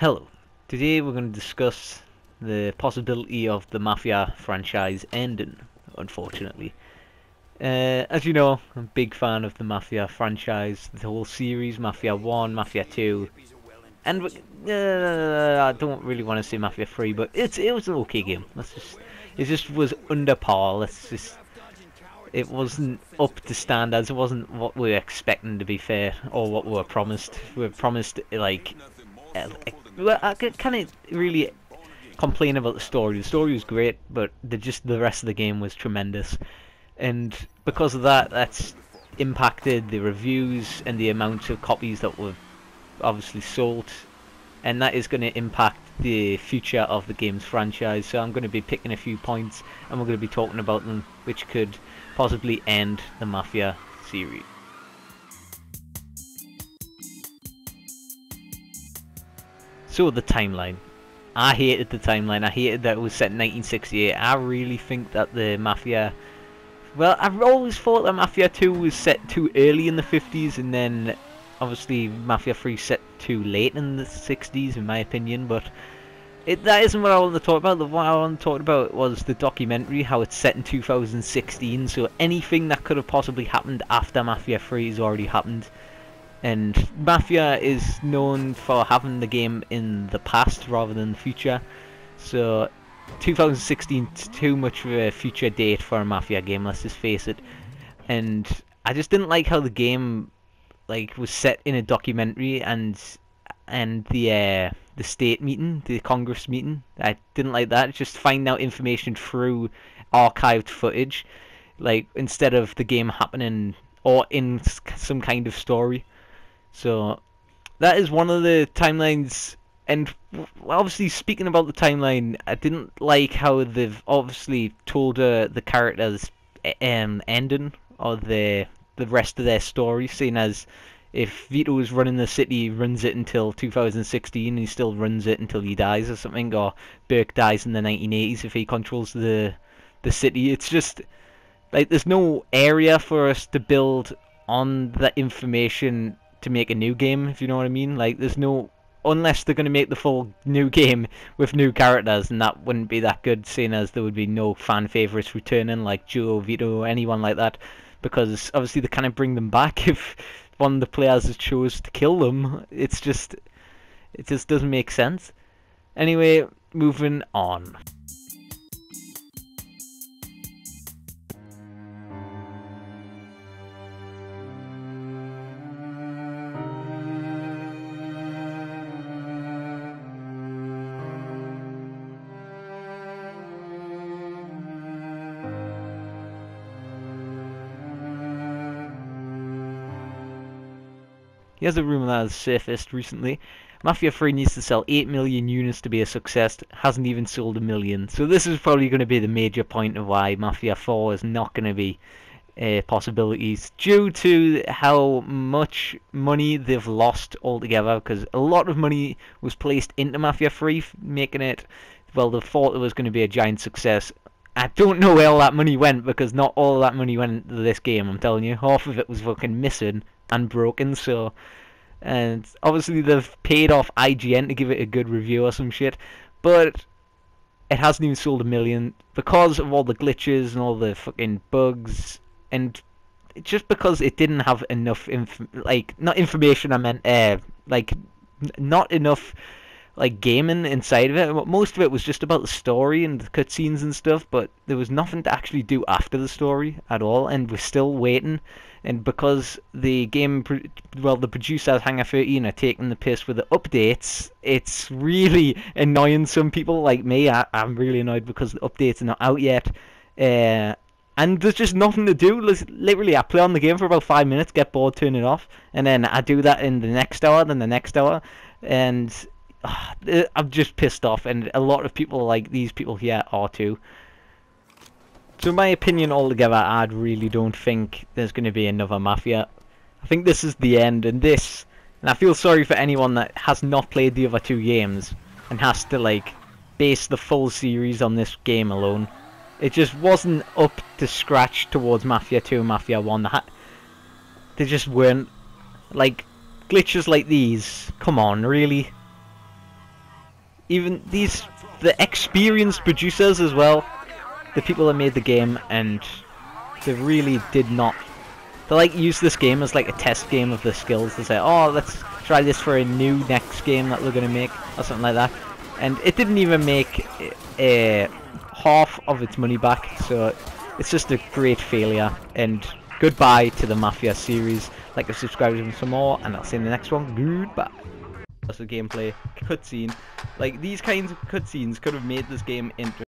Hello. Today we're going to discuss the possibility of the Mafia franchise ending, unfortunately. As you know, I'm a big fan of the Mafia franchise, the whole series, Mafia 1, Mafia 2, and I don't really want to say Mafia 3, but it was an okay game. It just was under par. It wasn't up to standards. It wasn't what we were expecting, to be fair, or what we were promised. We were promised well, I can't really complain about the story. The story was great, but the rest of the game was tremendous, and because of that, that's impacted the reviews and the amount of copies that were obviously sold, and that is going to impact the future of the game's franchise. So I'm going to be picking a few points, and we're going to be talking about them, which could possibly end the Mafia series. So the timeline. I hated the timeline. I hated that it was set in 1968. I really think that the Mafia... Well, I've always thought that Mafia 2 was set too early in the 50s, and then obviously Mafia 3 set too late in the 60s, in my opinion, but that isn't what I want to talk about. What I want to talk about was the documentary, how it's set in 2016, so anything that could have possibly happened after Mafia 3 has already happened. And Mafia is known for having the game in the past rather than the future, so 2016 is too much of a future date for a Mafia game, let's just face it. And I just didn't like how the game was set in a documentary, and the state meeting, the Congress meeting. I didn't like that. Just find out information through archived footage, instead of the game happening or in some kind of story. So that is one of the timelines, and obviously speaking about the timeline, I didn't like how they've obviously told the characters' ending or the rest of their story, seeing as if Vito is running the city, he runs it until 2016, and he still runs it until he dies or something, or Burke dies in the 1980s if he controls the city. It's just there's no area for us to build on that information to make a new game, if you know what I mean. There's no, unless they're going to make the full new game with new characters, and that wouldn't be that good, seeing as there would be no fan favourites returning like Joe, Vito, anyone like that, because obviously they can't bring them back if one of the players has chose to kill them. It just doesn't make sense. Anyway, moving on. Here's a rumour that has surfaced recently. Mafia 3 needs to sell 8 million units to be a success. Hasn't even sold 1 million. So this is probably going to be the major point of why Mafia 4 is not going to be possibilities, due to how much money they've lost altogether, because a lot of money was placed into Mafia 3, making it, well, they thought it was going to be a giant success. I don't know where all that money went, because not all that money went into this game, I'm telling you. Half of it was fucking missing and broken, so... And obviously they've paid off IGN to give it a good review or some shit, but it hasn't even sold 1 million because of all the glitches and all the fucking bugs, and just because it didn't have enough not information, I meant not enough gaming inside of it. Most of it was just about the story and the cutscenes and stuff, but there was nothing to actually do after the story at all, and we're still waiting. And because the game, the producers Hangar 13 are taking the piss with the updates, it's really annoying some people like me. I'm really annoyed because the updates are not out yet, and there's just nothing to do. Literally, I play on the game for about 5 minutes, get bored, turn it off, and then I do that in the next hour, then the next hour, and I'm just pissed off, and a lot of people like these people here are too. So in my opinion altogether, I really don't think there's going to be another Mafia. I think this is the end, and I feel sorry for anyone that has not played the other two games and has to base the full series on this game alone. It just wasn't up to scratch towards Mafia 2 and Mafia 1. They just weren't. Glitches like these, come on, really? even the experienced producers as well, the people that made the game, and they really did not. They like use this game as like a test game of the skills. They say, oh, let's try this for a new next game that we're gonna make or something like that, and it didn't even make half of its money back. So it's just a great failure. And goodbye to the Mafia series. Like and subscribe to them some more, and I'll see you in the next one. Goodbye. That's a gameplay cutscene. Like these kinds of cutscenes could have made this game interesting.